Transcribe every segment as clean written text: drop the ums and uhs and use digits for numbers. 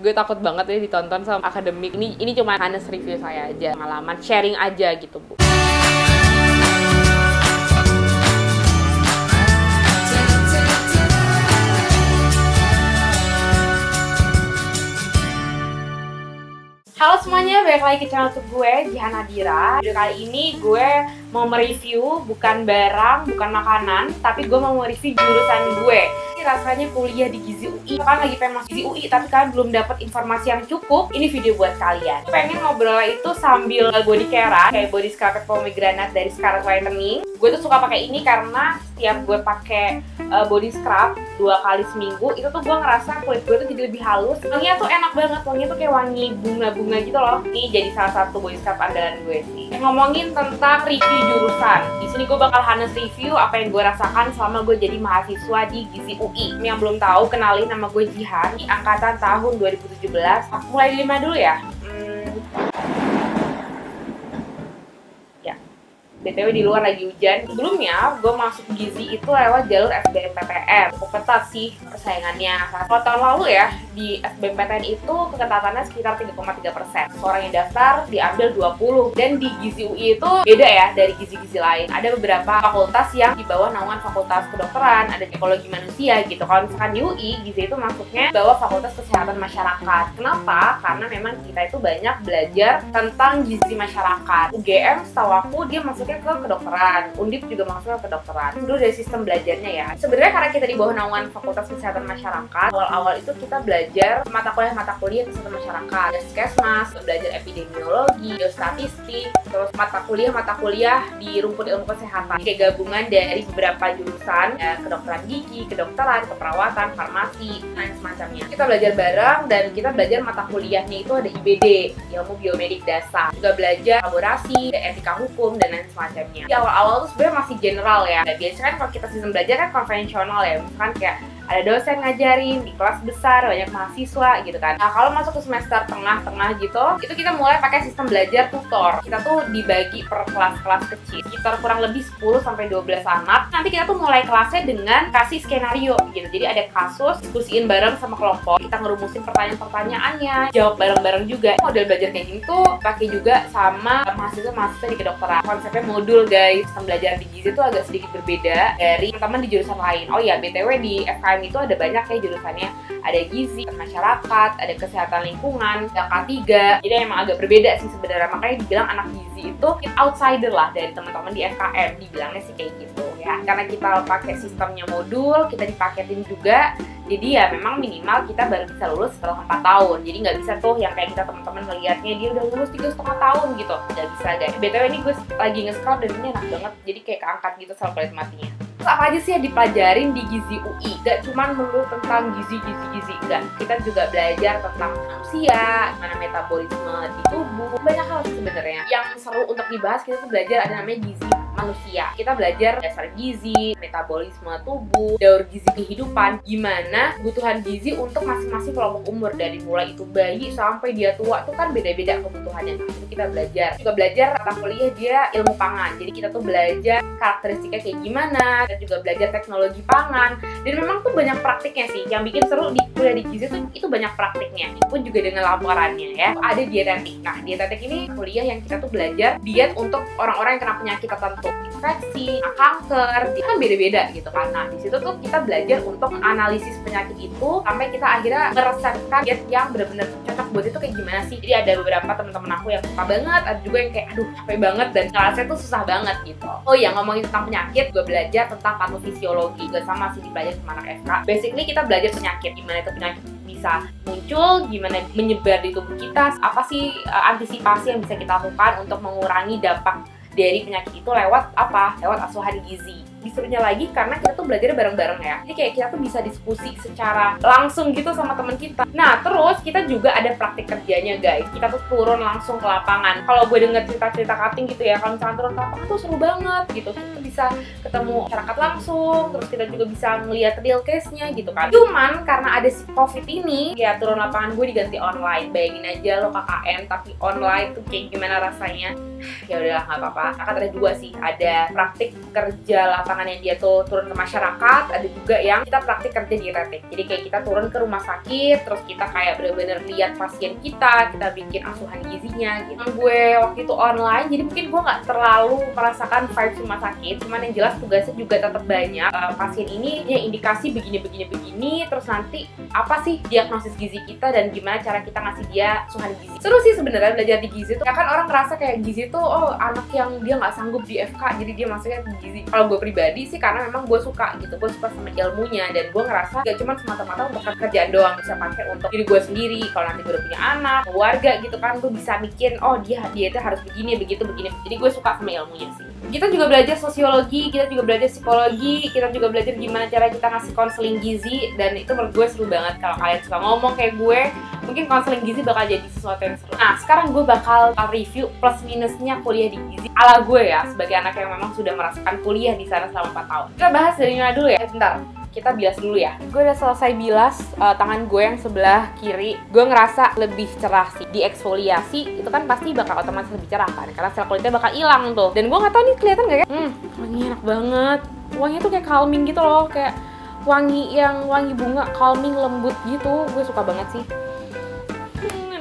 Gue takut banget ya ditonton sama akademik. Ini cuma honest review saya aja, pengalaman sharing aja gitu, Bu. Halo semuanya, balik lagi ke channel YouTube gue, Jihan Nadira. Video kali ini gue mau mereview bukan barang, bukan makanan, tapi gue mau mereview jurusan gue. Ini rasanya kuliah di Gizi UI. Kan lagi pengen masuk Gizi UI, tapi kalian belum dapat informasi yang cukup. Ini video buat kalian. Pengen ngobrol itu sambil body care, kayak body scrub pomegranate dari Scarlett Whitening. Gue tuh suka pakai ini karena setiap gue pakai body scrub 2 kali seminggu, itu tuh gue ngerasa kulit gue tuh jadi lebih halus. Wanginya tuh enak banget, wanginya tuh kayak wangi bunga-bunga gitu loh. Ini jadi salah satu body scrub andalan gue sih. Ngomongin tentang review jurusan, di sini gue bakal honest review apa yang gue rasakan selama gue jadi mahasiswa di Gizi UI. Yang belum tahu, kenalin, nama gue Jihan, di angkatan tahun 2017. Mulai dari mana dulu ya? BTW di luar lagi hujan. Sebelumnya gue masuk Gizi itu lewat jalur SBMPTN. Cukup ketat sih persaingannya. Kalau tahun lalu ya, di SBMPTN itu keketatannya sekitar 3,3%. Orang yang daftar diambil 20. Dan di Gizi UI itu beda ya dari gizi-gizi lain. Ada beberapa fakultas yang di bawah naungan fakultas kedokteran, ada ekologi manusia gitu. Kalau misalkan di UI, Gizi itu masuknya di bawah fakultas kesehatan masyarakat. Kenapa? Karena memang kita itu banyak belajar tentang gizi masyarakat. UGM setahu aku dia masuk ke kedokteran, Undip juga masuk ke kedokteran. Dulu dari sistem belajarnya ya. Sebenarnya karena kita di bawah naungan Fakultas Kesehatan Masyarakat, awal-awal itu kita belajar mata kuliah kesehatan masyarakat, Puskesmas, belajar epidemiologi, geostatistik, terus mata kuliah di rumpun ilmu kesehatan. Kayak gabungan dari beberapa jurusan, ya, kedokteran gigi, kedokteran, keperawatan, farmasi, dan semacamnya. Kita belajar bareng dan kita belajar mata kuliahnya itu ada IBD, ilmu biomedik dasar. Juga belajar laborasi, etika hukum, dan lain semacamnya. Di awal-awal tuh sebenarnya masih general ya. Nah, biasanya kan kalau kita sistem belajar kan konvensional ya, misalkan kayak ada dosen ngajarin di kelas besar, banyak mahasiswa gitu kan. Nah, kalau masuk ke semester tengah-tengah gitu, itu kita mulai pakai sistem belajar tutor. Kita tuh dibagi per kelas-kelas kecil, sekitar kurang lebih 10-12 anak. Nanti kita tuh mulai kelasnya dengan kasih skenario gitu. Jadi ada kasus, diskusiin bareng sama kelompok. Kita ngerumusin pertanyaan-pertanyaannya, jawab bareng-bareng juga. Model belajar kayak gini tuh pakai juga sama mahasiswa-mahasiswa di kedokteran. Konsepnya modul guys. Sistem belajar di Gizi tuh agak sedikit berbeda dari teman-teman di jurusan lain. Oh iya, BTW di FKM itu ada banyak ya jurusannya, ada gizi, masyarakat, ada kesehatan lingkungan, ada K3. Jadi emang agak berbeda sih sebenarnya, makanya dibilang anak gizi itu outsider lah dari teman-teman di FKM, dibilangnya sih kayak gitu ya. Karena kita pakai sistemnya modul, kita dipaketin juga, jadi ya memang minimal kita baru bisa lulus setelah 4 tahun. Jadi nggak bisa tuh yang kayak kita teman-teman ngeliatnya dia udah lulus 3,5 tahun gitu, nggak bisa guys. BTW ini gue lagi nge-scroll dan ini enak banget, jadi kayak keangkat gitu soal kulit matinya. Terus apa aja sih yang dipelajarin di Gizi UI? Gak cuma melulu tentang gizi, enggak. Kita juga belajar tentang manusia, gimana metabolisme di tubuh, banyak hal sebenarnya. Yang seru untuk dibahas, kita tuh belajar ada namanya gizi manusia. Kita belajar dasar gizi, metabolisme tubuh, daur gizi kehidupan, gimana kebutuhan gizi untuk masing-masing kelompok umur, dari mulai itu bayi sampai dia tua tuh kan beda-beda kebutuhannya. Itu kita belajar. Juga belajar mata kuliah dia ilmu pangan. Jadi kita tuh belajar karakteristiknya kayak gimana, dan juga belajar teknologi pangan. Dan memang tuh banyak praktiknya sih. Yang bikin seru di kuliah di Gizi tuh itu banyak praktiknya. Itu pun juga dengan laporannya ya. Ada dietetik. Nah, dietetik ini kuliah yang kita tuh belajar diet untuk orang-orang yang kena penyakit tertentu, infeksi, kanker, itu kan beda-beda gitu kan. Nah, di situ tuh kita belajar untuk analisis penyakit itu sampai kita akhirnya meresepkan diet yang benar-benar cocok buat itu kayak gimana sih. Jadi ada beberapa teman-teman aku yang suka banget, ada juga yang kayak aduh capek banget dan kelasnya tuh susah banget gitu. Oh iya, ngomongin tentang penyakit, gue belajar tentang patofisiologi. Gue sama sih dipelajari sama anak FK. Basically kita belajar penyakit, gimana itu penyakit bisa muncul, gimana menyebar di tubuh kita, apa sih antisipasi yang bisa kita lakukan untuk mengurangi dampak dari penyakit itu lewat apa? Lewat asuhan gizi. Disuruhnya lagi karena kita tuh belajar bareng-bareng ya. Jadi kayak kita tuh bisa diskusi secara langsung gitu sama teman kita. Nah, terus kita juga ada praktik kerjanya guys. Kita tuh turun langsung ke lapangan. Kalau gue denger cerita-cerita cutting gitu ya, kalau misalnya turun ke lapangan tuh seru banget gitu. Kita bisa ketemu masyarakat langsung, terus kita juga bisa ngeliat real case-nya gitu kan. Cuman karena ada si COVID ini, ya turun lapangan gue diganti online. Bayangin aja lo KKN tapi online tuh kayak gimana rasanya. ya udahlah nggak apa-apa. Akan ada dua sih, ada praktik kerja lapangan yang dia tuh turun ke masyarakat, ada juga yang kita praktik kerja di retik. Jadi kayak kita turun ke rumah sakit, terus kita kayak bener-bener lihat pasien kita bikin asuhan gizinya gitu. Gue waktu itu online, jadi mungkin gue nggak terlalu merasakan vibes rumah sakit, cuman yang jelas tugasnya juga tetap banyak. Pasien ini punya indikasi begini, terus nanti apa sih diagnosis gizi kita dan gimana cara kita ngasih dia asuhan gizi. Seru sih sebenarnya belajar di gizi tuh. Ya kan orang ngerasa kayak gizi tuh anak yang dia nggak sanggup di FK jadi dia masuknya di gizi. Kalau gue pribadi sih karena memang gue suka gitu, gue suka sama ilmunya dan gue ngerasa gak cuma semata-mata untuk kerjaan doang, bisa pakai untuk diri gue sendiri. Kalau nanti gue udah punya anak, keluarga gitu kan, gue bisa bikin dia itu harus begini. Jadi gue suka sama ilmunya sih. Kita juga belajar sosiologi, kita juga belajar psikologi, kita juga belajar gimana cara kita ngasih konseling gizi, dan itu menurut gue seru banget. Kalau kalian suka ngomong kayak gue, mungkin konseling gizi bakal jadi sesuatu yang seru. Nah, sekarang gue bakal review plus minusnya kuliah di gizi ala gue ya, sebagai anak yang memang sudah merasakan kuliah di sana selama 4 tahun. Kita bahas dari mana dulu ya? Bentar, kita bilas dulu ya. Gue udah selesai bilas tangan gue yang sebelah kiri. Gue ngerasa lebih cerah sih. Di eksfoliasi itu kan pasti bakal otomatis lebih cerah kan, karena sel kulitnya bakal hilang tuh. Dan gue nggak tahu nih kelihatan nggak ya? Wanginya enak banget. Wanginya tuh kayak calming gitu loh, kayak wangi bunga, calming, lembut gitu. Gue suka banget sih.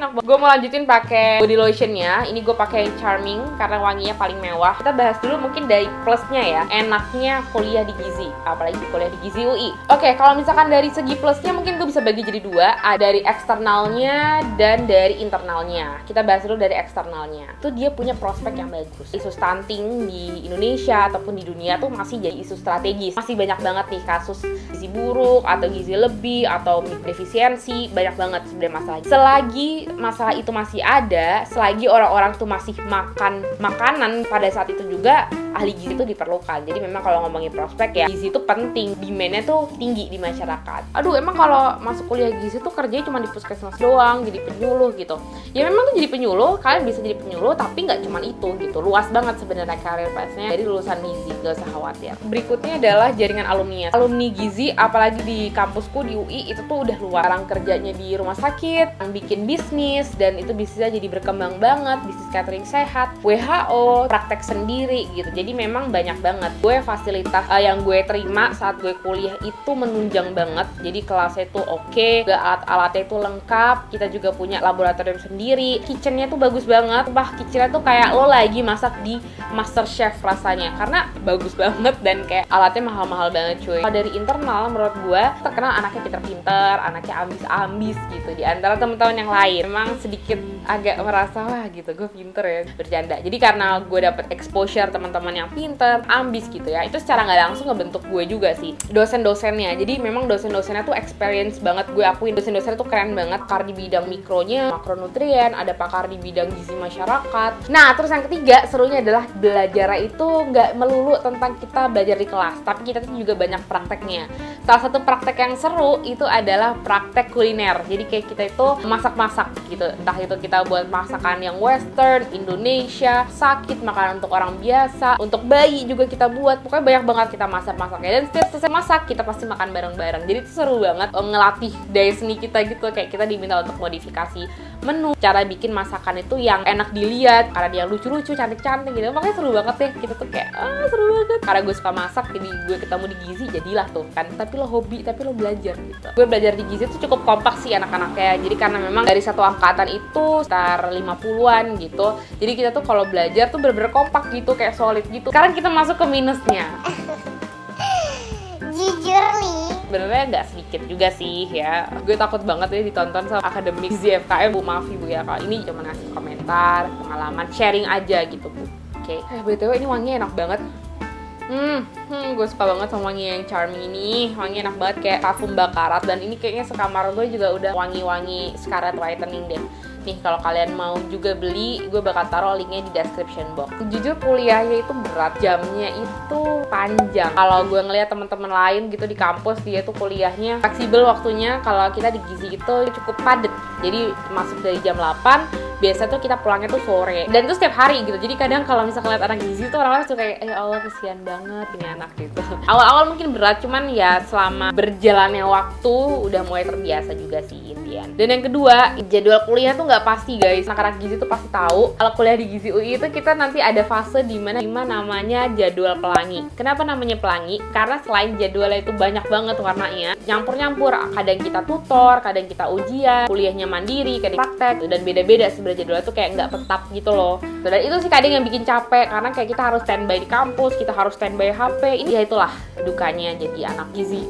Enak banget. Gue mau lanjutin pakai body lotionnya. Ini gue pakai Charming karena wanginya paling mewah. Kita bahas dulu mungkin dari plusnya ya. Enaknya kuliah di gizi, apalagi kuliah di gizi UI. Oke, kalau misalkan dari segi plusnya mungkin gue bisa bagi jadi dua. Ada dari eksternalnya dan dari internalnya. Kita bahas dulu dari eksternalnya. Itu dia punya prospek yang bagus. Isu stunting di Indonesia ataupun di dunia tuh masih jadi isu strategis. Masih banyak banget nih kasus gizi buruk atau gizi lebih atau defisiensi. Banyak banget sebenarnya masalahnya. Selagi masalah itu masih ada, selagi orang-orang tuh masih makan makanan pada saat itu juga ahli gizi itu diperlukan. Jadi memang kalau ngomongin prospek ya, gizi itu penting, demand-nya tuh tinggi di masyarakat. Aduh, emang kalau masuk kuliah gizi tuh kerjanya cuma di puskesmas doang, jadi penyuluh gitu. Ya memang tuh jadi penyuluh, kalian bisa jadi penyuluh, tapi nggak cuma itu gitu. Luas banget sebenarnya karir pathnya dari lulusan gizi, gak usah khawatir. Berikutnya adalah jaringan alumni. Alumni gizi, apalagi di kampusku di UI itu tuh udah luas. Orang kerjanya di rumah sakit, yang bikin bisnis, dan itu bisnisnya jadi berkembang banget, bisnis catering sehat, WHO, praktek sendiri gitu. Jadi memang banyak banget. Gue fasilitas yang gue terima saat gue kuliah itu menunjang banget. Jadi kelasnya tuh oke, alat-alatnya itu lengkap. Kita juga punya laboratorium sendiri. Kitchennya tuh bagus banget. Kitchennya tuh kayak lo lagi masak di MasterChef rasanya, karena bagus banget dan kayak alatnya mahal-mahal banget cuy. Kalau dari internal menurut gue terkenal anaknya pinter-pinter, anaknya ambis-ambis gitu. Di antara teman-teman yang lain memang sedikit agak merasa wah gitu, gue pinter ya, bercanda. Jadi karena gue dapet exposure teman-teman yang pinter, ambis gitu ya, itu secara nggak langsung ngebentuk gue juga sih. Dosen-dosennya, jadi memang dosen-dosennya tuh experience banget, gue akuin dosen-dosennya tuh keren banget. Pakar di bidang mikronya, makronutrien, ada pakar di bidang gizi masyarakat. Nah, terus yang ketiga serunya adalah belajar itu nggak melulu tentang kita belajar di kelas, tapi kita tuh juga banyak prakteknya. Salah satu praktek yang seru itu adalah praktek kuliner. Jadi kayak kita itu masak-masak gitu, entah itu kita buat masakan yang western, Indonesia, sakit, makanan untuk orang biasa, untuk bayi juga kita buat. Pokoknya banyak banget kita masak-masaknya, dan setiap selesai masak kita pasti makan bareng-bareng. Jadi itu seru banget, ngelatih daya seni kita gitu. Kayak kita diminta untuk modifikasi menu, cara bikin masakan itu yang enak dilihat, karena dia lucu-lucu, cantik-cantik gitu. Makanya seru banget deh, kita tuh kayak seru banget. Karena gue suka masak, jadi gue ketemu di gizi, jadilah tuh kan. Tapi lo hobi, tapi lo belajar gitu. Gue belajar di gizi tuh cukup kompak sih anak-anaknya. Jadi karena memang dari satu angkatan itu sekitar 50-an gitu. Jadi kita tuh kalau belajar tuh bener-bener kompak gitu, kayak solid gitu. Sekarang kita masuk ke minusnya. Jujur nih, sebenarnya nggak sedikit juga sih ya. Gue takut banget ya ditonton sama akademik gizi FKM. Bu, maaf ibu ya, kalau ini cuma ngasih komentar, pengalaman, sharing aja gitu bu. Oke. BTW ini wanginya enak banget. Gue suka banget sama wangi yang Charming ini. Wangi enak banget kayak parfum bakarat, dan ini kayaknya sekamar gue juga udah wangi-wangi scarlet whitening deh. Nih kalau kalian mau juga beli, gue bakal taruh linknya di description box. Jujur kuliahnya itu berat, jamnya itu panjang. Kalau gue ngeliat teman-teman lain gitu di kampus, dia tuh kuliahnya fleksibel waktunya. Kalau kita di gizi itu cukup padat. Jadi masuk dari jam 8 biasa tuh kita pulangnya tuh sore, dan itu setiap hari gitu. Jadi kadang kalau misalkan lihat anak gizi tuh orang-orang tuh kayak ya Allah kesian banget ini anak gitu. Awal-awal mungkin berat, cuman ya selama berjalannya waktu udah mulai terbiasa juga sih Indian. Dan yang kedua, jadwal kuliah tuh nggak pasti guys. Anak-anak gizi tuh pasti tahu kalau kuliah di Gizi UI itu kita nanti ada fase dimana namanya jadwal pelangi. Kenapa namanya pelangi? Karena selain jadwalnya itu banyak banget warnanya, nyampur-nyampur. Kadang kita tutor, kadang kita ujian, kuliahnya mandiri, kadang praktek, dan beda-beda sebenarnya jadwalnya tuh kayak nggak tetap gitu loh. Dan itu sih kadang yang bikin capek karena kayak kita harus standby di kampus, kita harus standby HP. Ini ya itulah dukanya jadi anak gizi.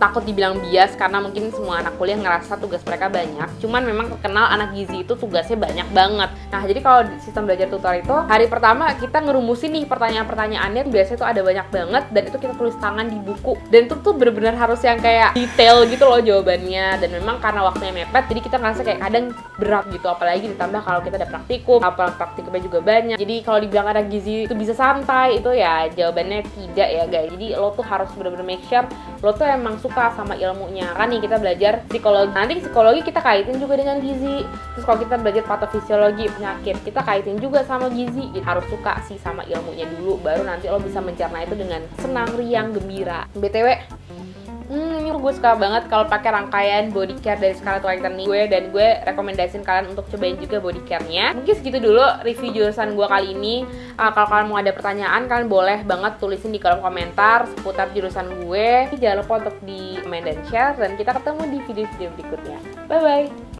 Takut dibilang bias karena mungkin semua anak kuliah ngerasa tugas mereka banyak, cuman memang terkenal anak gizi itu tugasnya banyak banget. Nah jadi kalau di sistem belajar tutor itu hari pertama kita ngerumusin nih pertanyaan-pertanyaannya, biasanya tuh ada banyak banget dan itu kita tulis tangan di buku, dan itu tuh bener-bener harus yang kayak detail gitu loh jawabannya. Dan memang karena waktunya mepet jadi kita ngerasa kayak kadang berat gitu, apalagi ditambah kalau kita ada praktikum, apalagi praktikumnya juga banyak. Jadi kalau dibilang anak gizi itu bisa santai, itu ya jawabannya tidak ya guys. Jadi lo tuh harus bener-bener make sure lo tuh emang suka sama ilmunya. Kan nih kita belajar psikologi, nanti psikologi kita kaitin juga dengan gizi. Terus kalau kita belajar patofisiologi penyakit, kita kaitin juga sama gizi. Jadi harus suka sih sama ilmunya dulu, baru nanti lo bisa mencerna itu dengan senang, riang, gembira. BTW, ini gue suka banget kalau pakai rangkaian body care dari Scarlett Whitening dan gue rekomendasiin kalian untuk cobain juga body care-nya. Mungkin segitu dulu review jurusan gue kali ini. Kalau kalian mau ada pertanyaan, kalian boleh banget tulisin di kolom komentar seputar jurusan gue. Jangan lupa untuk di komen dan share, dan kita ketemu di video-video berikutnya. Bye bye.